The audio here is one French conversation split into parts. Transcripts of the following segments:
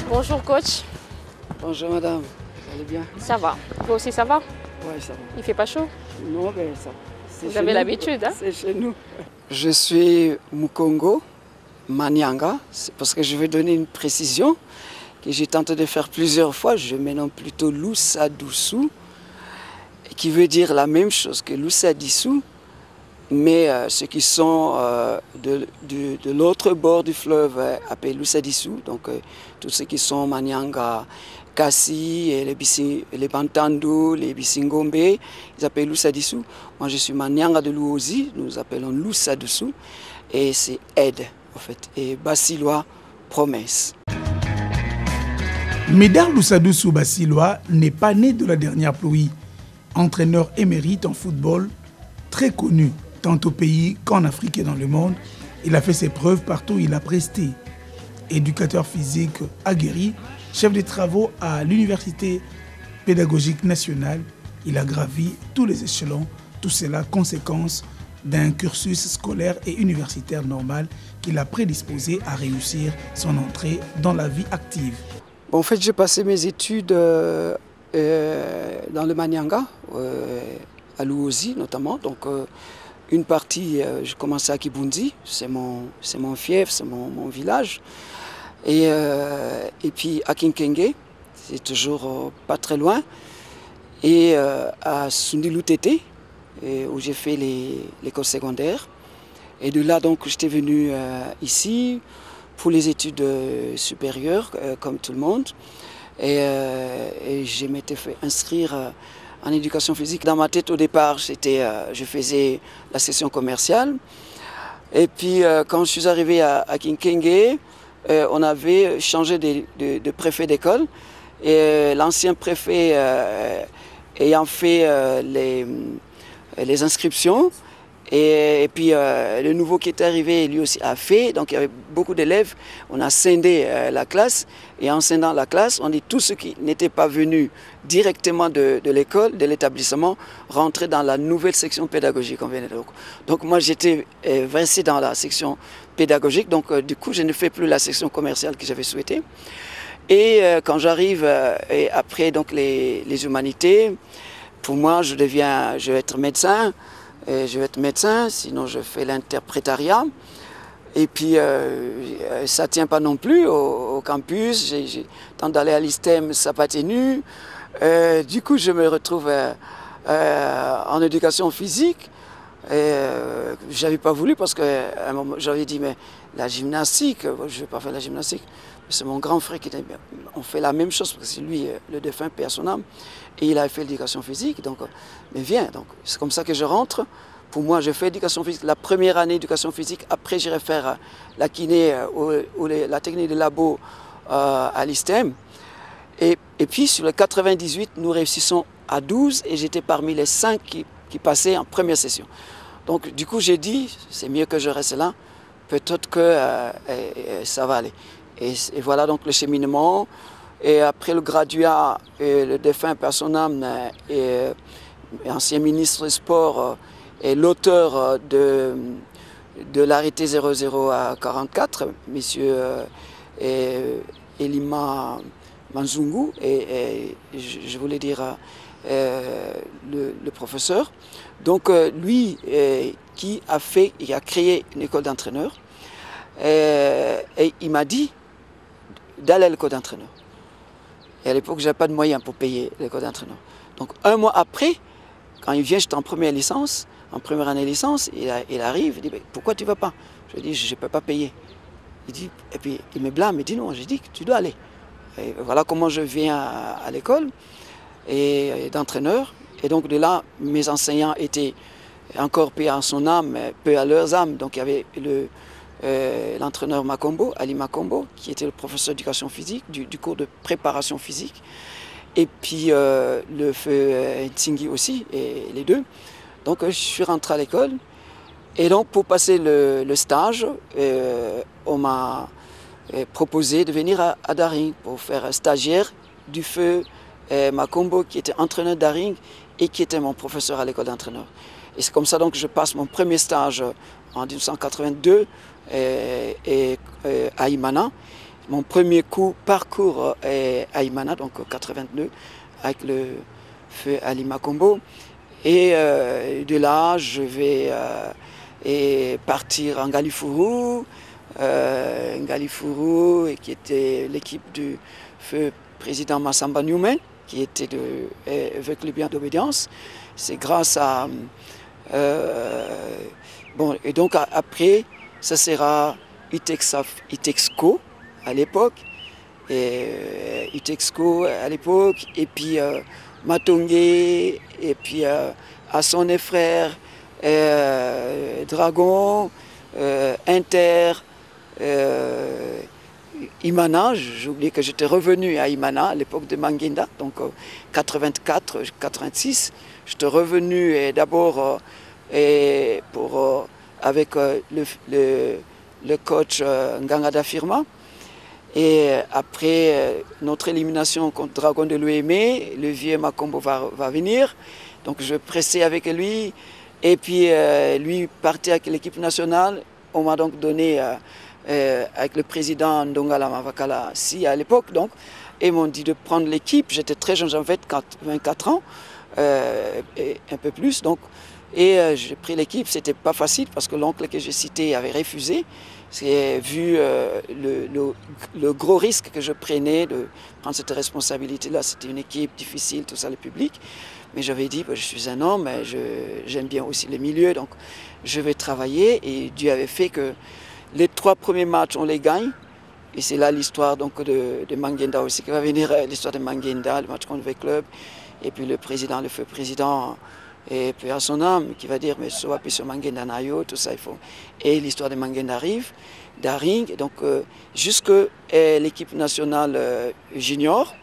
Bonjour coach. Bonjour madame, vous allez bien? Ça va. Vous aussi ça va? Oui, ça va. Il fait pas chaud? Non, mais ça va. Vous avez l'habitude, hein? C'est chez nous. Je suis Mukongo Manyanga, c'est parce que je vais donner une précision que j'ai tenté de faire plusieurs fois. Je mets non plutôt Lussadusu, qui veut dire la même chose que Lussadissou, mais ceux qui sont de l'autre bord du fleuve appellent Lussadissou, donc tous ceux qui sont Manyanga, Kassi, les Bantandu, les Bisingombe, ils appellent Lussadissou. Moi je suis Manyanga de Luozi, nous appelons Lussadissou, et c'est aide en fait, et Basilois, promesse. Médard Lussadusu Basilois n'est pas né de la dernière pluie. Entraîneur émérite en football, très connu tant au pays qu'en Afrique et dans le monde, il a fait ses preuves partout où il a presté. Éducateur physique aguerri, chef de travaux à l'Université pédagogique nationale, il a gravi tous les échelons, tout cela conséquence d'un cursus scolaire et universitaire normal qui l'a prédisposé à réussir son entrée dans la vie active. Bon, en fait, j'ai passé mes études dans le Manyanga, à Luozi notamment. Donc, une partie, je commençais à Kibundi, c'est mon fief, c'est mon village. Et puis à Kinkenge, c'est toujours pas très loin. Et à Sundilutete, où j'ai fait l'école secondaire. Et de là, donc, j'étais venu ici pour les études supérieures, comme tout le monde. Et je m'étais fait inscrire en éducation physique. Dans ma tête, au départ, je faisais la section commerciale. Et puis, quand je suis arrivé à Kinkenge, on avait changé de préfet d'école. Et l'ancien préfet ayant fait les inscriptions, et puis le nouveau qui est arrivé, lui aussi a fait. Donc il y avait beaucoup d'élèves. On a scindé la classe. Et en scindant la classe, on dit tous ceux qui n'étaient pas venus directement de l'école, de l'établissement, rentraient dans la nouvelle section pédagogique. Donc moi j'étais versé dans la section pédagogique. Donc du coup je ne fais plus la section commerciale que j'avais souhaité. Et quand j'arrive après donc les humanités, pour moi je vais être médecin. Je vais être médecin, sinon je fais l'interprétariat. Et puis ça ne tient pas non plus au campus. J'ai tenté d'aller à l'ISTEM, ça n'a pas tenu. Du coup, je me retrouve en éducation physique. Je n'avais pas voulu parce qu'à un moment, j'avais dit, mais la gymnastique, je ne vais pas faire la gymnastique. C'est mon grand frère qui était bien. On fait la même chose parce que c'est lui, le défunt, paix à son âme. Et il a fait l'éducation physique. Donc, mais viens, donc c'est comme ça que je rentre. Pour moi, je fais éducation physique. La première année éducation physique. Après, j'irai faire la kiné ou la technique de labo à l'ISTEM. Et puis, sur le 98, nous réussissons à 12 et j'étais parmi les 5 qui passaient en première session. Donc, du coup, j'ai dit, c'est mieux que je reste là. Peut-être que ça va aller. Et voilà donc le cheminement. Et après le graduat, le défunt par son âme, ancien ministre des Sports, et l'auteur de l'arrêté 0044, M. Elima Manzungu, et je voulais dire le professeur. Donc lui qui a créé une école d'entraîneurs, et il m'a dit d'aller à l'école d'entraîneur. Et à l'époque, je n'avais pas de moyens pour payer l'école d'entraîneur. Donc un mois après, quand il vient, j'étais en première licence, en première année licence, il arrive, il dit pourquoi tu ne vas pas? Je lui dis je ne peux pas payer. Il dit, et puis il me blâme, il dit non, j'ai dit que tu dois aller. Et voilà comment je viens à l'école et d'entraîneur. Et donc de là, mes enseignants étaient encore paix à son âme, peu à leurs âmes. Donc il y avait l'entraîneur Makombo, Ali Makombo, qui était le professeur d'éducation physique, du cours de préparation physique. Et puis le feu Ntingi aussi, et les deux. Donc je suis rentré à l'école. Et donc pour passer le stage, on m'a proposé de venir à Daring pour faire stagiaire du feu Makombo, qui était entraîneur Daring et qui était mon professeur à l'école d'entraîneur. Et c'est comme ça donc que je passe mon premier stage en 1982 à Imana. mon premier parcours à Imana, donc 82, avec le feu Ali Makombo. Et de là, je vais partir en Galifuru, qui était l'équipe du feu président Massamba Newman, qui était avec le bien d'obédience. C'est grâce à... bon, et donc après, ça sera Itexco à l'époque, Itexco à l'époque, et puis Matongé, et puis à son frère, Dragon, Inter, Imana. J'ai oublié que j'étais revenu à Imana à l'époque de Manguinda, donc 84, 86. J'étais revenu d'abord avec le coach Ngangada Firma. Et après notre élimination contre Dragon de l'UEME, le vieux Makombo va venir. Donc je pressais avec lui. Et puis lui partait avec l'équipe nationale. On m'a donc donné avec le président Ndongala Mavakala Si à l'époque. Donc, et m'ont dit de prendre l'équipe. J'étais très jeune, j'avais 24 ans, et un peu plus. Donc, et j'ai pris l'équipe. C'était pas facile parce que l'oncle que j'ai cité avait refusé. C'est vu le gros risque que je prenais de prendre cette responsabilité-là. C'était une équipe difficile, tout ça, le public. Mais j'avais dit, je suis un homme, j'aime bien aussi le milieu, donc je vais travailler. Et Dieu avait fait que les 3 premiers matchs, on les gagne. Et c'est là l'histoire donc de Manguinda aussi, qui va venir, l'histoire de Manguinda, le match contre le club. Et puis le président, le feu président, et puis à son âme, qui va dire, mais soit puis sur Manguinda Nayo, tout ça, il faut. Et l'histoire de Manguinda arrive, d'Aring, donc jusque l'équipe nationale junior,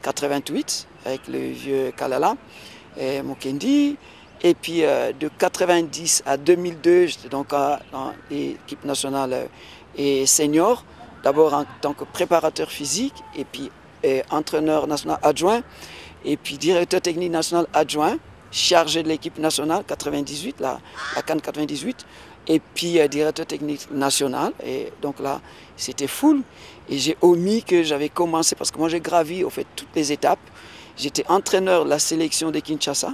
88, avec le vieux Kalala, et Mokendi. Et puis de 90 à 2002, j'étais donc dans l'équipe nationale et senior, d'abord en tant que préparateur physique, et puis entraîneur national adjoint, et puis directeur technique national adjoint, chargé de l'équipe nationale 98, la CAN 98, et puis directeur technique national. Et donc là, c'était full. Et j'ai omis que j'avais commencé, parce que moi j'ai gravi au fait toutes les étapes. J'étais entraîneur de la sélection de Kinshasa,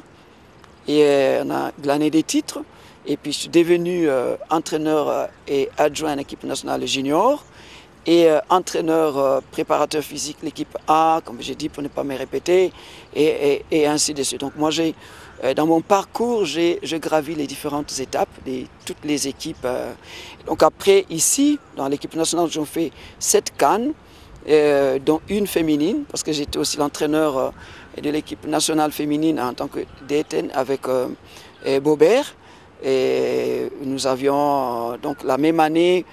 et on a glané des titres. Et puis je suis devenu entraîneur et adjoint à l'équipe nationale junior, et entraîneur préparateur physique l'équipe A, comme j'ai dit pour ne pas me répéter, et ainsi de suite. Donc moi dans mon parcours, j'ai gravi les différentes étapes de toutes les équipes. Donc après ici, dans l'équipe nationale, j'ai fait 7 CAN, dont une féminine, parce que j'étais aussi l'entraîneur de l'équipe nationale féminine en tant que DTN avec Bobert. Et nous avions donc la même année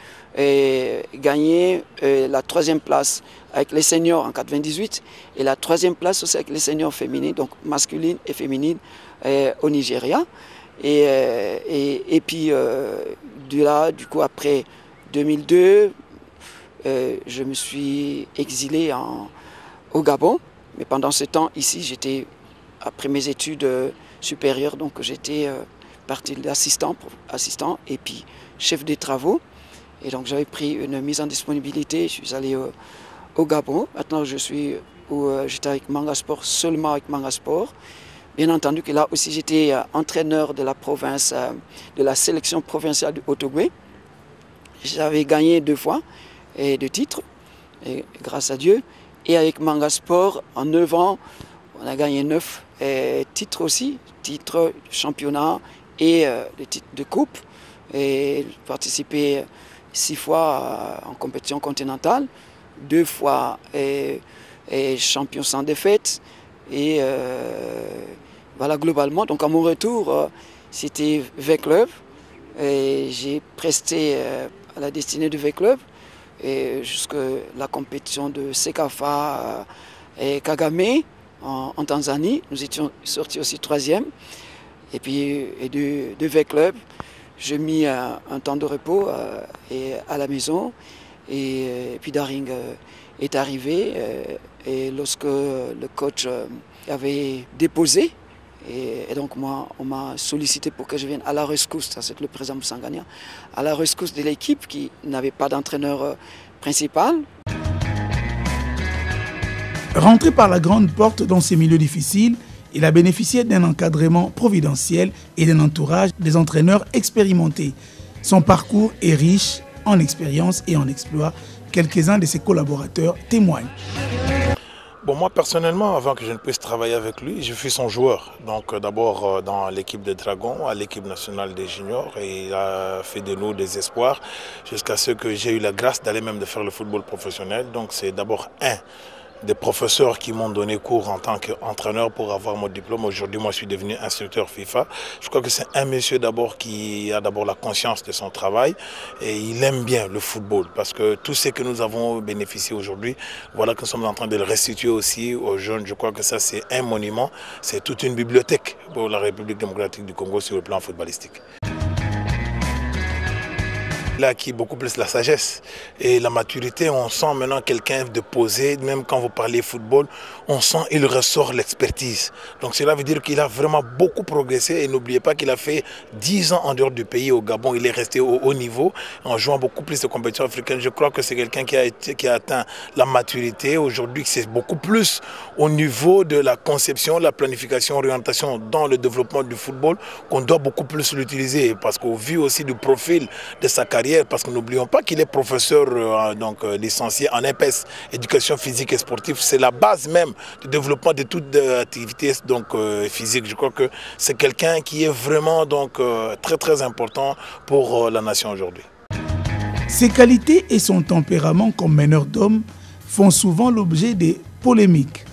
gagné la 3e place avec les seniors en 98 et la 3e place aussi avec les seniors féminines, donc masculines et féminines au Nigeria. Et puis de là, du coup, après 2002, je me suis exilé au Gabon. Mais pendant ce temps, ici, j'étais, après mes études supérieures, donc j'étais parti d'assistant et puis chef des travaux. Et donc j'avais pris une mise en disponibilité, je suis allé au Gabon. Maintenant, j'étais avec Manga Sport, seulement avec Manga Sport. Bien entendu que là aussi, j'étais entraîneur de la province, de la sélection provinciale du Haut-Ogooué. J'avais gagné 2 fois, et 2 titres, et grâce à Dieu. Et avec Manga Sport, en 9 ans, on a gagné 9 titres aussi, titres de championnat et des titres de coupe. Et participé 6 fois en compétition continentale, 2 fois champion sans défaite. Et voilà, globalement, donc à mon retour, c'était V-Club. Et j'ai presté à la destinée du V-Club. Et jusqu'à la compétition de Sekafa et Kagame en Tanzanie. Nous étions sortis aussi 3e. Et puis de V-Club, j'ai mis un temps de repos à la maison. Et puis Daring est arrivé. Et lorsque le coach avait déposé, et donc moi, on m'a sollicité pour que je vienne à la rescousse, ça c'est le président Moussangania, à la rescousse de l'équipe qui n'avait pas d'entraîneur principal. Rentré par la grande porte dans ces milieux difficiles, il a bénéficié d'un encadrement providentiel et d'un entourage des entraîneurs expérimentés. Son parcours est riche en expérience et en exploits. Quelques-uns de ses collaborateurs témoignent. Bon, moi personnellement, avant que je ne puisse travailler avec lui, je fus son joueur. Donc d'abord dans l'équipe des Dragons, à l'équipe nationale des juniors, et il a fait de nous des espoirs jusqu'à ce que j'ai eu la grâce d'aller même de faire le football professionnel. Donc c'est d'abord des professeurs qui m'ont donné cours en tant qu'entraîneur pour avoir mon diplôme. Aujourd'hui, moi, je suis devenu instructeur FIFA. Je crois que c'est un monsieur d'abord qui a d'abord la conscience de son travail et il aime bien le football parce que tout ce que nous avons bénéficié aujourd'hui, voilà que nous sommes en train de le restituer aussi aux jeunes. Je crois que ça, c'est un monument, c'est toute une bibliothèque pour la République démocratique du Congo sur le plan footballistique. Il a acquis beaucoup plus la sagesse et la maturité. On sent maintenant quelqu'un de posé, même quand vous parlez football, on sent il ressort l'expertise. Donc cela veut dire qu'il a vraiment beaucoup progressé et n'oubliez pas qu'il a fait 10 ans en dehors du pays au Gabon. Il est resté au haut niveau en jouant beaucoup plus de compétitions africaines. Je crois que c'est quelqu'un qui a atteint la maturité. Aujourd'hui, c'est beaucoup plus au niveau de la conception, la planification, l'orientation dans le développement du football qu'on doit beaucoup plus l'utiliser parce qu'au vu aussi du profil de sa carrière, parce que n'oublions pas qu'il est professeur licencié en EPS, éducation physique et sportive. C'est la base même du développement de toute activité physique. Je crois que c'est quelqu'un qui est vraiment très très important pour la nation aujourd'hui. Ses qualités et son tempérament comme meneur d'hommes font souvent l'objet des polémiques.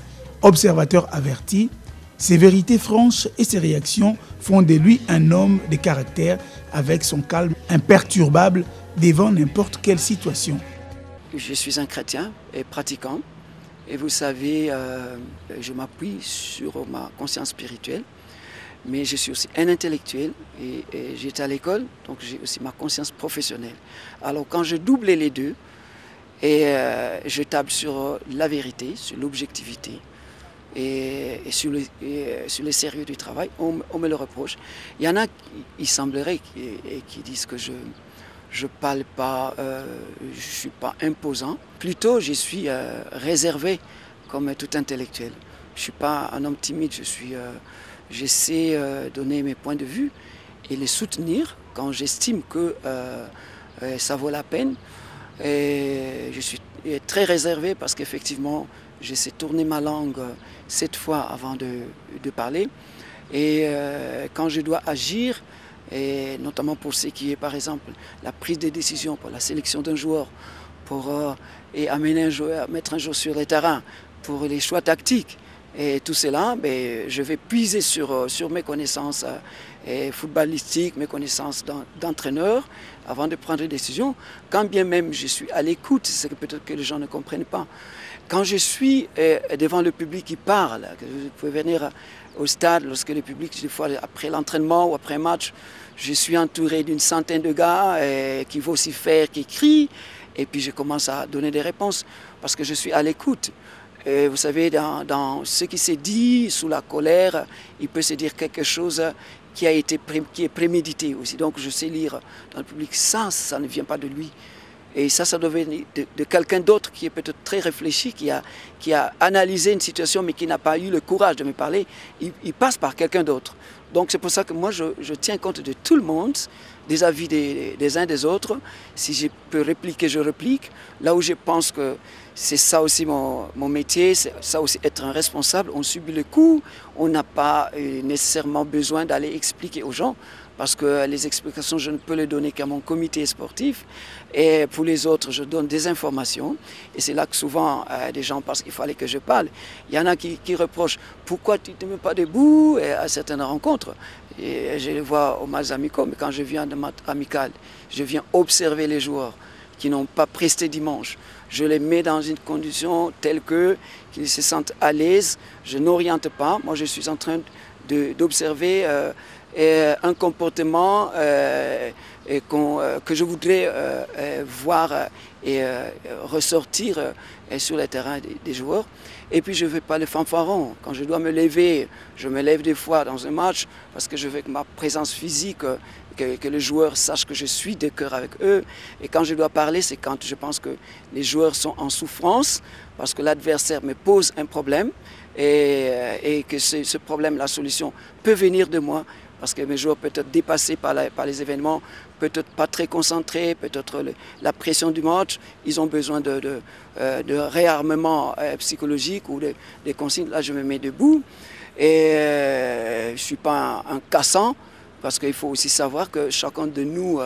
Observateur averti, ses vérités franches et ses réactions font de lui un homme de caractère avec son calme imperturbable devant n'importe quelle situation. Je suis un chrétien et pratiquant et vous savez, je m'appuie sur ma conscience spirituelle, mais je suis aussi un intellectuel et j'étais à l'école, donc j'ai aussi ma conscience professionnelle. Alors quand je double les deux et je table sur la vérité, sur l'objectivité, et sur le sérieux du travail, on me le reproche. Il y en a, il semblerait, qui disent que je ne parle pas, je ne suis pas imposant. Plutôt, je suis réservé comme tout intellectuel. Je ne suis pas un homme timide, j'essaie de donner mes points de vue et les soutenir quand j'estime que ça vaut la peine. Et je suis très réservé parce qu'effectivement, j'essaie de tourner ma langue 7 fois avant de parler. Et quand je dois agir, et notamment pour ce qui est par exemple la prise de décision pour la sélection d'un joueur, pour amener un joueur, mettre un joueur sur le terrain, pour les choix tactiques, et tout cela, je vais puiser sur mes connaissances footballistiques, mes connaissances d'entraîneur, avant de prendre des décisions. Quand bien même je suis à l'écoute, c'est que peut-être que les gens ne comprennent pas. Quand je suis devant le public qui parle, vous pouvez venir au stade, lorsque le public, des fois après l'entraînement ou après un match, je suis entouré d'une centaine de gars qui vont aussi faire, qui crient, et puis je commence à donner des réponses parce que je suis à l'écoute. Vous savez, dans ce qui s'est dit, sous la colère, il peut se dire quelque chose qui est prémédité aussi. Donc je sais lire dans le public, ça ne vient pas de lui. Et ça doit venir de quelqu'un d'autre qui est peut-être très réfléchi, qui a analysé une situation mais qui n'a pas eu le courage de me parler. Il passe par quelqu'un d'autre. Donc c'est pour ça que moi je tiens compte de tout le monde, des avis des uns des autres. Si je peux répliquer, je réplique. Là où je pense que c'est ça aussi mon métier, c'est ça aussi être un responsable. On subit le coup, on n'a pas nécessairement besoin d'aller expliquer aux gens. Parce que les explications, je ne peux les donner qu'à mon comité sportif. Et pour les autres, je donne des informations. Et c'est là que souvent, des gens pensent qu'il fallait que je parle. Il y en a qui reprochent « Pourquoi tu ne te mets pas debout ?» à certaines rencontres. Et je les vois aux matchs amicaux. Mais quand je viens de match amical, je viens observer les joueurs qui n'ont pas presté dimanche. Je les mets dans une condition telle qu'ils se sentent à l'aise. Je n'oriente pas. Moi, je suis en train d'observer un comportement que je voudrais voir et ressortir sur le terrain des joueurs. Et puis je ne veux pas le fanfaron. Quand je dois me lever, je me lève des fois dans un match parce que je veux que ma présence physique, que les joueurs sachent que je suis de cœur avec eux. Et quand je dois parler, c'est quand je pense que les joueurs sont en souffrance parce que l'adversaire me pose un problème et que ce problème, la solution peut venir de moi. Parce que mes joueurs peuvent être dépassés par les événements, peut-être pas très concentrés, peut-être la pression du match. Ils ont besoin de réarmement psychologique ou des consignes. Là, je me mets debout. Et je ne suis pas un cassant, parce qu'il faut aussi savoir que chacun de nous,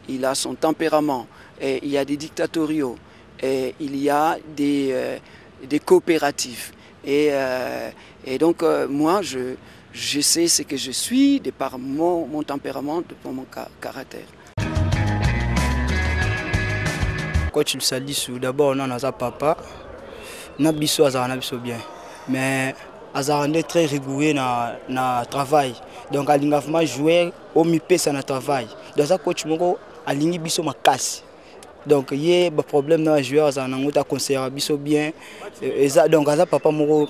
il a son tempérament. Et il y a des dictatoriaux, et il y a des coopératifs. Et donc, moi, je sais ce que je suis de par mon tempérament, de par mon caractère. Coach Salisu, d'abord on a papa, on a biso bien, mais on est très rigoureux dans le travail. Donc on a joué au mi-pé ça na travail. Donc ça coach moko alingi biso ma casse. Donc il y a des problèmes dans les joueurs, on a conservé biso bien. Donc on a papa moko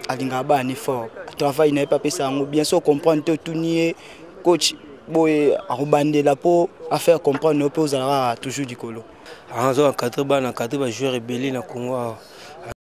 alinga ba ni fort. Travail n'est pas ça bien sûr comprendre tout nier coach boy arobande la peau à faire comprendre nos pauses toujours du colo. En 4 joueurs rebelles na Congo